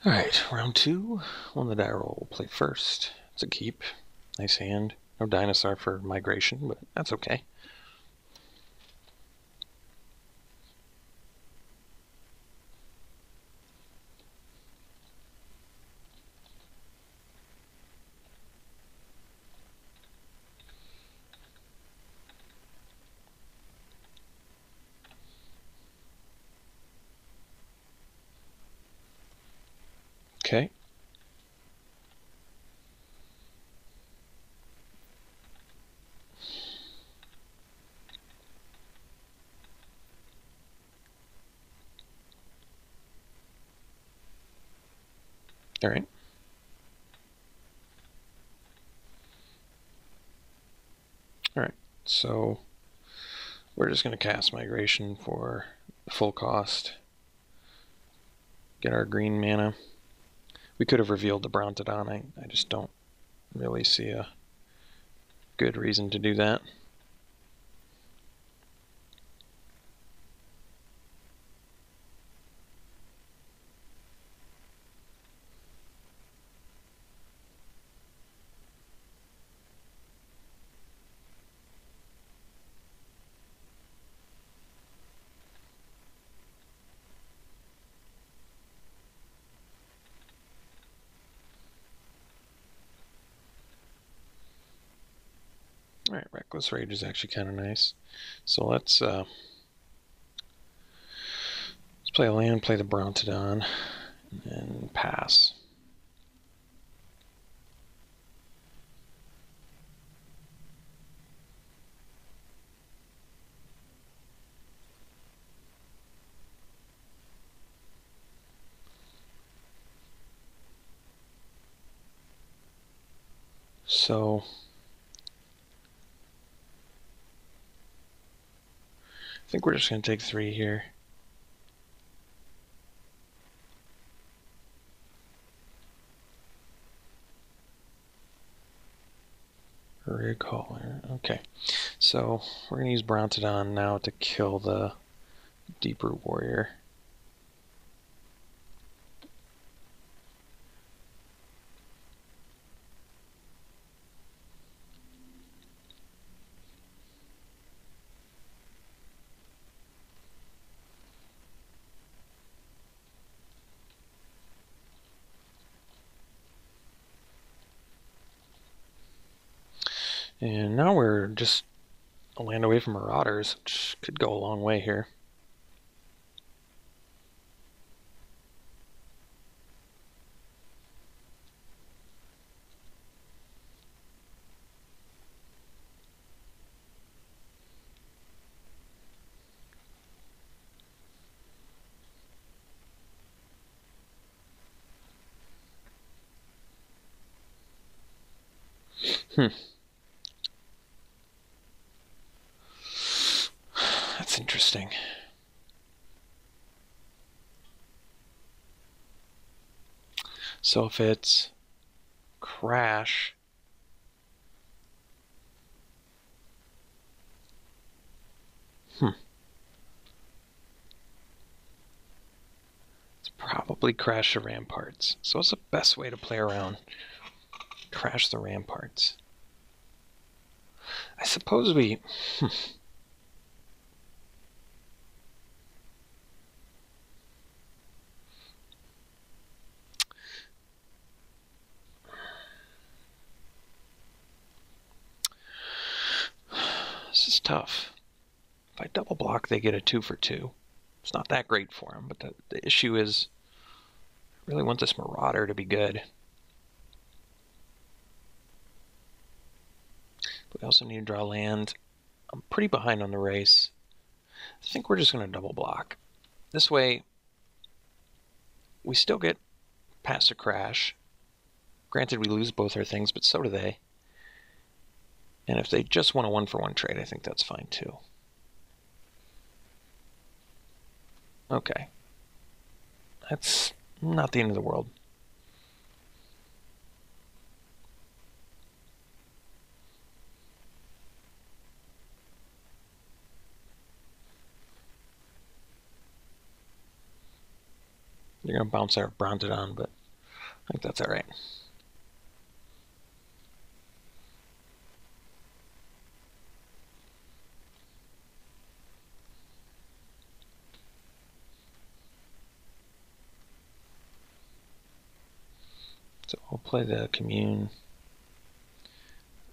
Alright, round 2. On the die roll, we'll play first. It's a keep. Nice hand. No dinosaur for migration, but that's okay. Okay. Alright. Alright, so we're just going to cast migration for the full cost. Get our green mana. We could have revealed the Brontodon. I just don't really see a good reason to do that. Alright, Reckless Rage is actually kind of nice. So let's play a land, play the Brontodon, and then pass. So I think we're just going to take 3 here. Recaller. Okay, so we're going to use Brontodon now to kill the Deeper Warrior. And now we're just a land away from Marauders, which could go a long way here. That's interesting. So if it's Crash, it's probably Crash the Ramparts. So what's the best way to play around Crash the Ramparts? I suppose we... This is tough. If I double block, they get a 2 for 2. It's not that great for them, but the issue is I really want this Marauder to be good. But we also need to draw land. I'm pretty behind on the race. I think we're just going to double block. This way, we still get past a Crash. Granted, we lose both our things, but so do they. And if they just want a 1-for-1 trade, I think that's fine too. Okay. That's not the end of the world. They're going to bounce our Brontodon, but I think that's all right. So we'll play the Commune.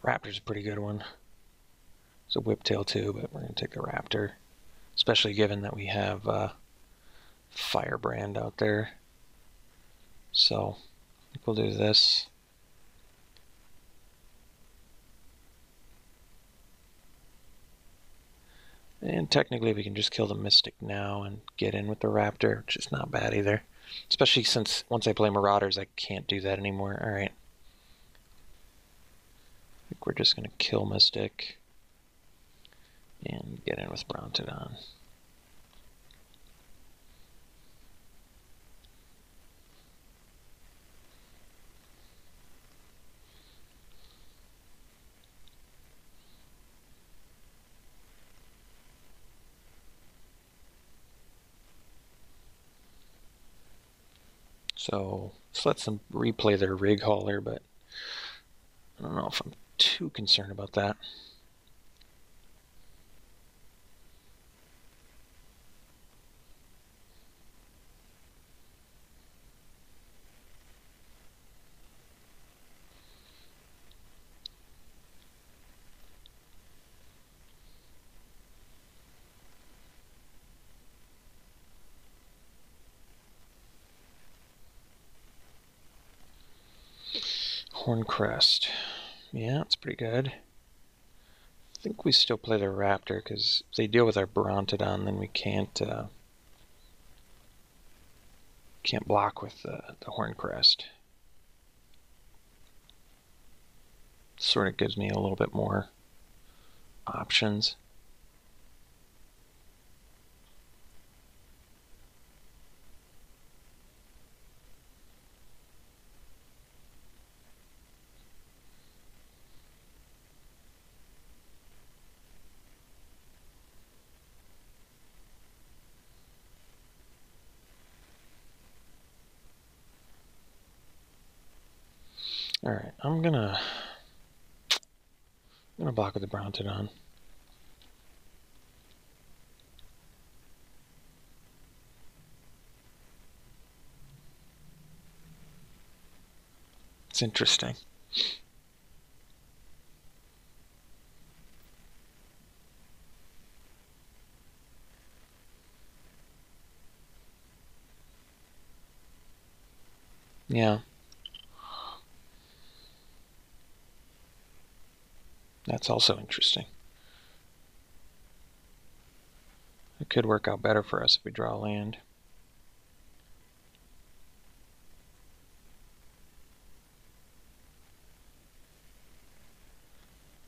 Raptor's a pretty good one. It's a Whiptail too, but we're going to take the Raptor. Especially given that we have Firebrand out there. So I think we'll do this. And technically we can just kill the Mystic now and get in with the Raptor, which is not bad either. Especially since once I play Marauders, I can't do that anymore. Alright. I think we're just going to kill Mystic and get in with Brontodon. So let's let them replay their Rig Hauler, but I don't know if I'm too concerned about that. Horncrest. Yeah, it's pretty good. I think we still play the Raptor, because if they deal with our Brontodon, then we can't block with the Horncrest. Sort of gives me a little bit more options. Alright, I'm gonna block with the Brontodon. It's interesting. Yeah. That's also interesting. It could work out better for us if we draw land.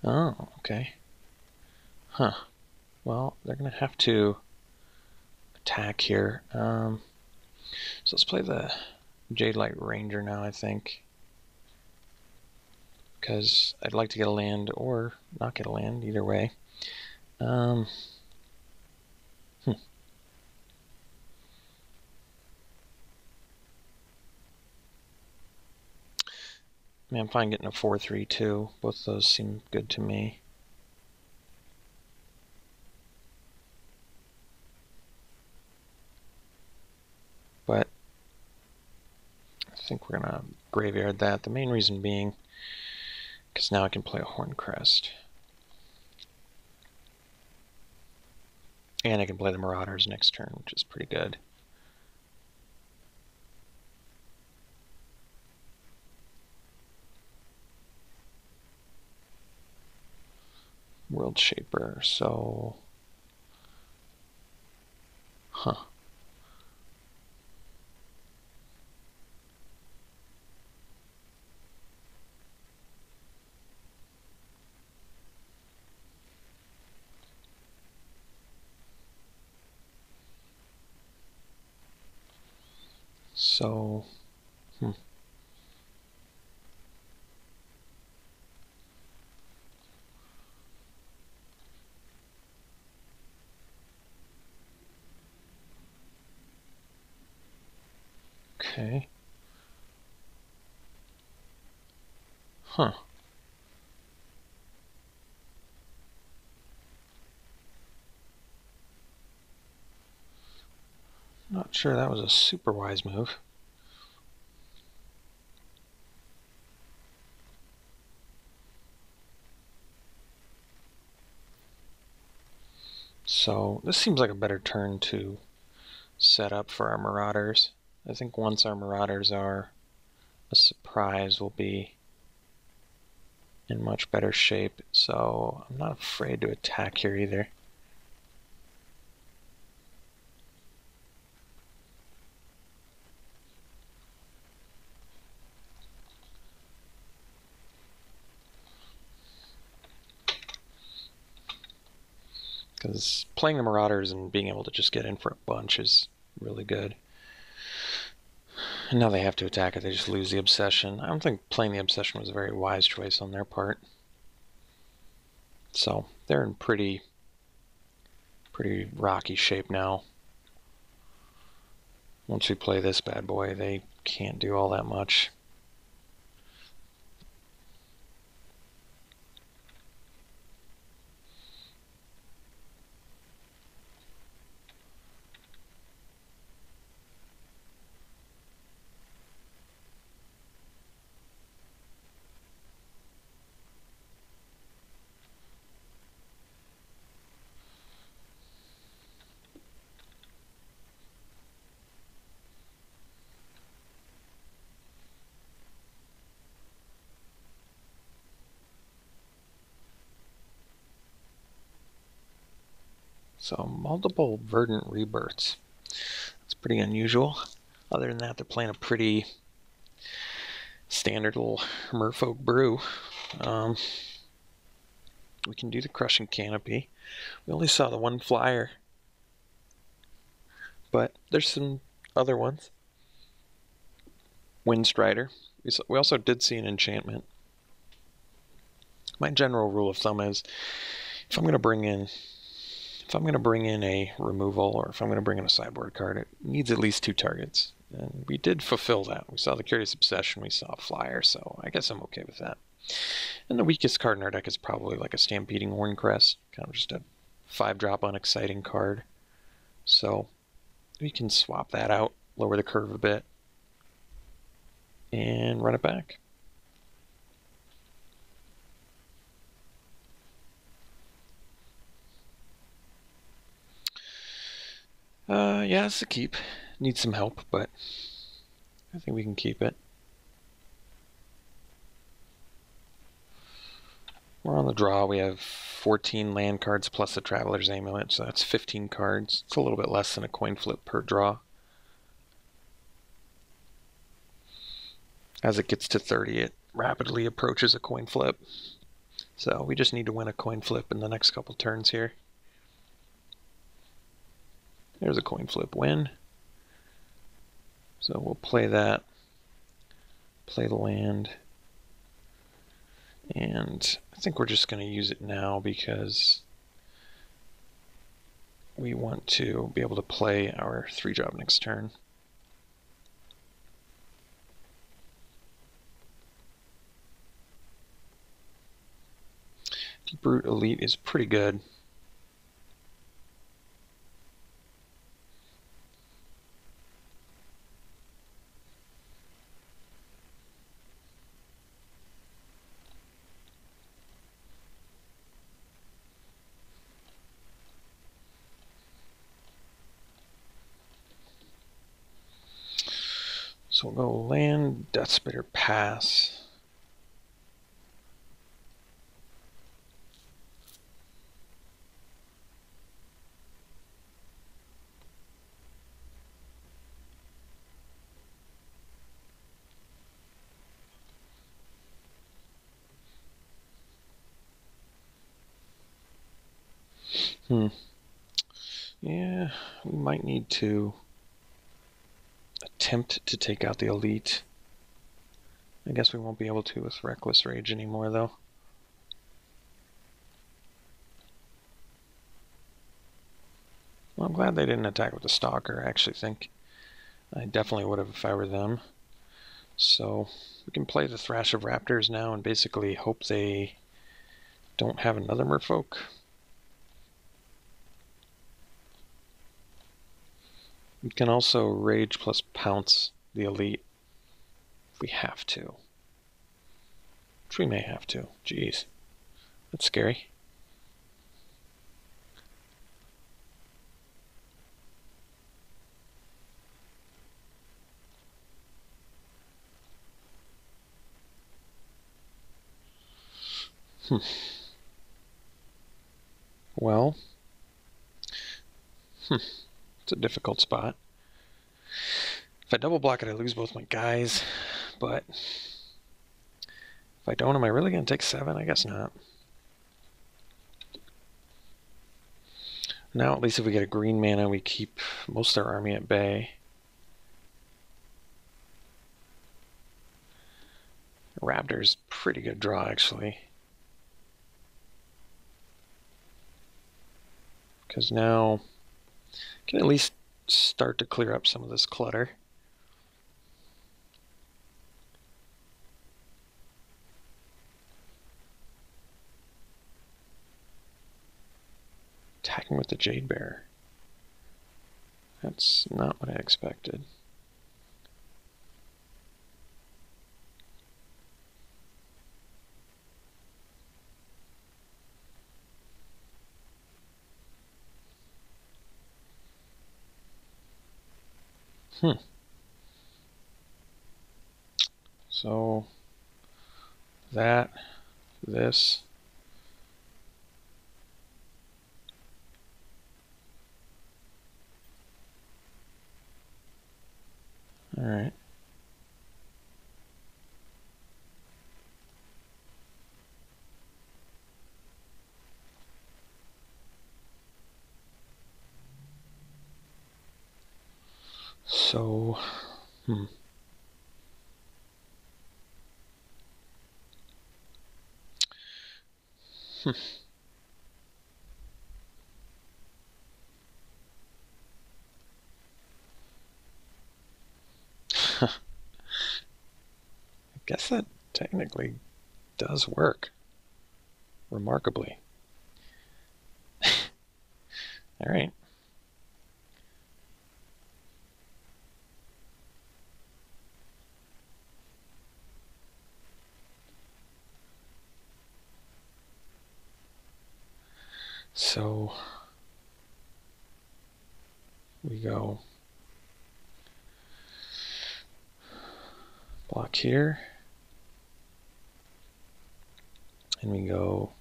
Oh, okay. Huh. Well, they're going to have to attack here. So let's play the Jade Light Ranger now, I think. Because I'd like to get a land or not get a land, either way. I mean, I'm fine getting a 4-3 too. Both of those seem good to me. But I think we're going to graveyard that. The main reason being because now I can play a Horncrest. And I can play the Marauders next turn, which is pretty good. World Shaper, so... Huh. So... Huh. Not sure that was a super wise move. So this seems like a better turn to set up for our Marauders. I think once our Marauders are a surprise, we'll be in much better shape. So I'm not afraid to attack here either. Because playing the Marauders and being able to just get in for a bunch is really good. And now they have to attack it, they just lose the Obsession. I don't think playing the Obsession was a very wise choice on their part. So they're in pretty rocky shape now. Once we play this bad boy, they can't do all that much. So multiple verdant rebirths. That's pretty unusual. Other than that, they're playing a pretty standard little merfolk brew. We can do the crushing canopy. We only saw the one flyer, but there's some other ones. Windstrider. We also did see an enchantment. My general rule of thumb is if I'm going to bring in a removal, or if I'm going to bring in a sideboard card, it needs at least 2 targets. And we did fulfill that. We saw the Curious Obsession, we saw a flyer, so I guess I'm okay with that. And the weakest card in our deck is probably like a Stampeding Horncrest, kind of just a 5-drop unexciting card. So we can swap that out, lower the curve a bit, and run it back. Yeah, it's a keep. Needs some help, but I think we can keep it. We're on the draw. We have 14 land cards plus the Traveler's Amulet, so that's 15 cards. It's a little bit less than a coin flip per draw. As it gets to 30, it rapidly approaches a coin flip. So we just need to win a coin flip in the next couple turns here. There's a coin flip win. So we'll play that, play the land, and I think we're just going to use it now because we want to be able to play our 3-drop next turn. Deep Root Elite is pretty good. So we'll go land, Deathspitter, pass. Yeah, we might need to attempt to take out the Elite. I guess we won't be able to with Reckless Rage anymore, though. Well, I'm glad they didn't attack with the Stalker. I actually think I definitely would have if I were them. So we can play the Thrash of Raptors now and basically hope they don't have another merfolk. We can also Rage plus Pounce the Elite if we have to. Which we may have to. Jeez. That's scary. Well, it's a difficult spot. If I double block it, I lose both my guys, but if I don't, am I really going to take 7? I guess not. Now, at least if we get a green mana, we keep most of our army at bay. Raptor's pretty good draw, actually. Because now I can at least start to clear up some of this clutter. Attacking with the Jade Bear. That's not what I expected. So this. All right. So, I guess that technically does work. Remarkably. All right. So we go block here, and we go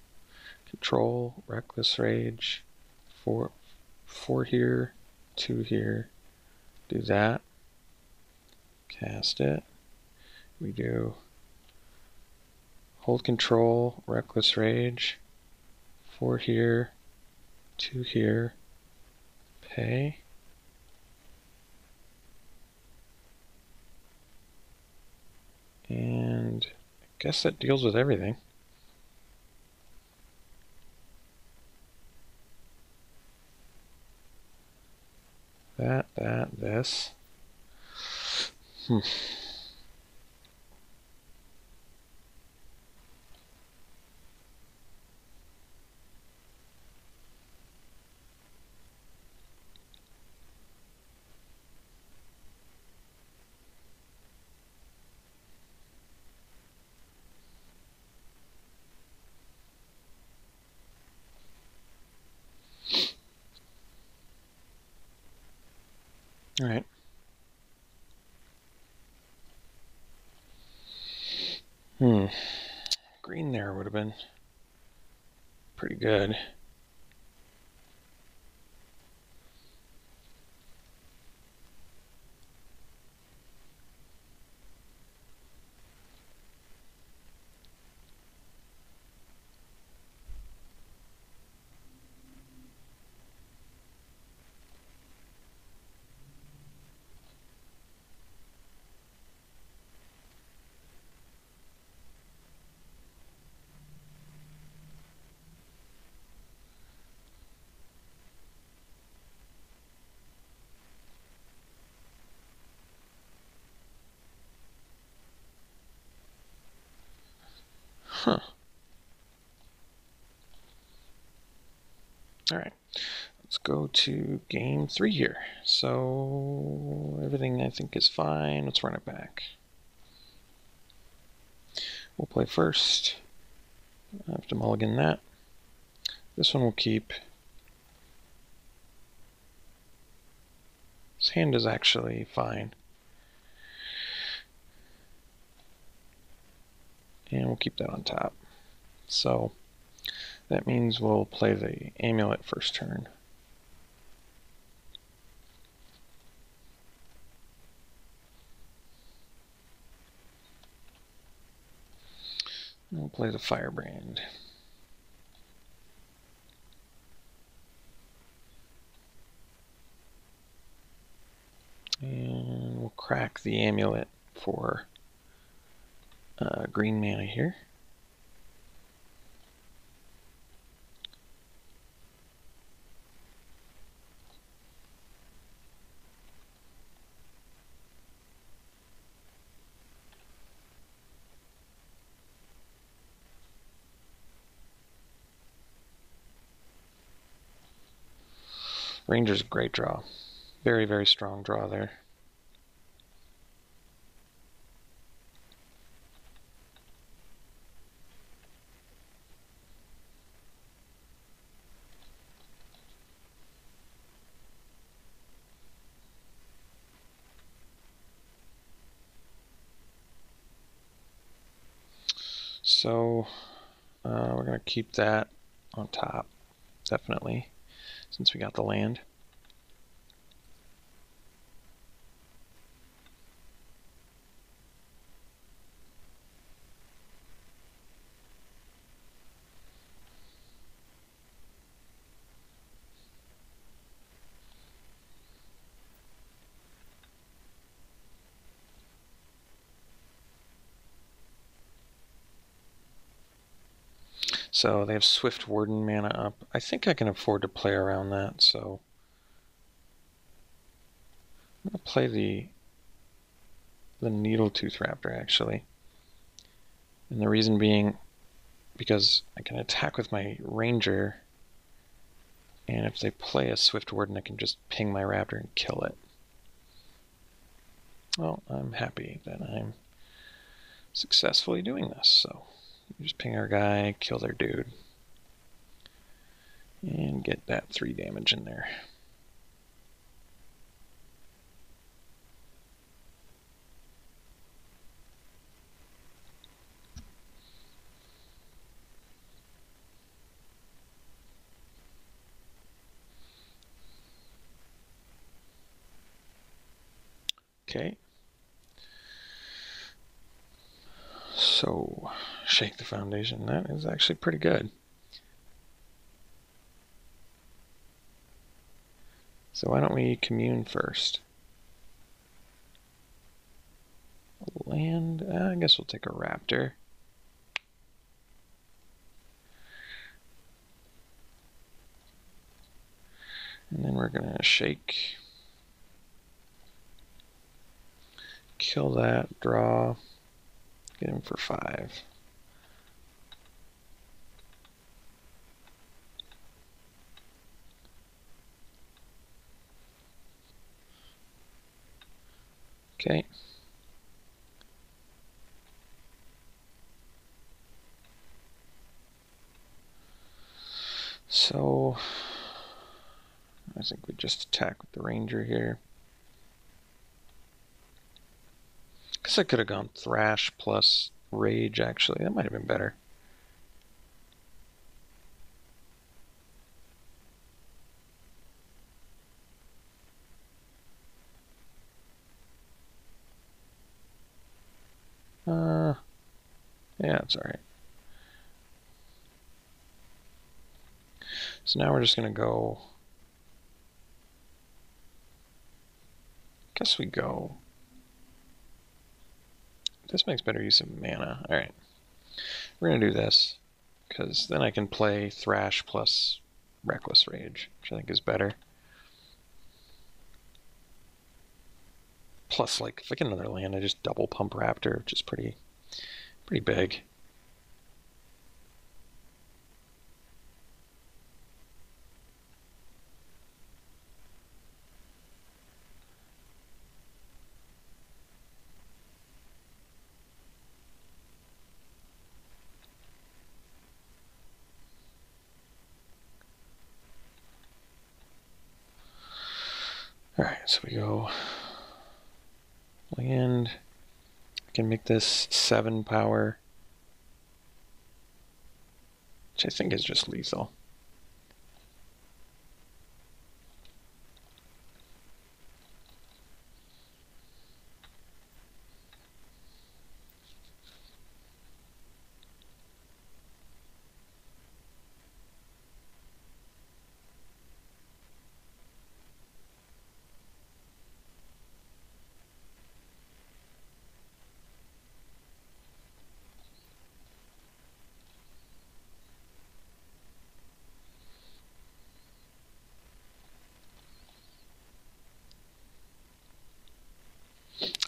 control, reckless rage, 4 here, 2 here, do that, cast it, we do hold control, reckless rage, 4 here, 2 here, pay, and I guess that deals with everything. This. All right. Green there would have been pretty good. Huh. Alright. Let's go to game 3 here. So everything I think is fine. Let's run it back. We'll play first. I have to mulligan that. This one we'll keep. His hand is actually fine. And we'll keep that on top. So that means we'll play the amulet first turn. And we'll play the firebrand. And we'll crack the amulet for green mana here. Ranger's a great draw. Very, very strong draw there. So we're going to keep that on top, definitely, since we got the land. So they have Swift Warden mana up. I think I can afford to play around that, so I'm going to play the Needletooth Raptor, actually. And the reason being because I can attack with my Ranger, and if they play a Swift Warden, I can just ping my Raptor and kill it. Well, I'm happy that I'm successfully doing this, so just ping our guy, kill their dude, and get that 3 damage in there. Okay. So, shake the foundation. That is actually pretty good. So why don't we commune first? Land, I guess we'll take a raptor. And then we're gonna shake. Kill that, draw, get him for 5. Okay. So I think we just attack with the Ranger here. Guess I could have gone Thrash plus Rage, actually. That might have been better. Yeah, it's alright. So now we're just going to go... Guess we go... This makes better use of mana. Alright. We're going to do this, because then I can play Thrash plus Reckless Rage, which I think is better. Plus, like, if I get another land, I just double pump Raptor, which is pretty big. Alright, so we go land. I can make this 7 power, which I think is just lethal.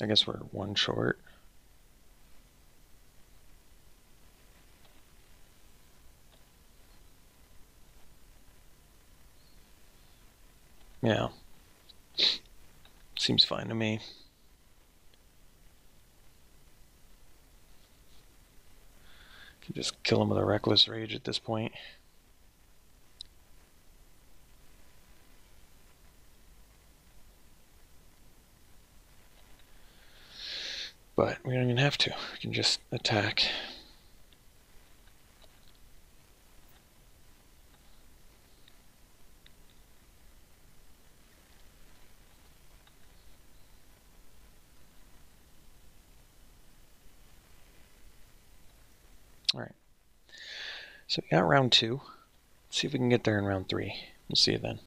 I guess we're 1 short. Yeah. Seems fine to me. Can just kill him with a reckless rage at this point. But we don't even have to. We can just attack. All right. So we got round 2. Let's see if we can get there in round 3. We'll see you then.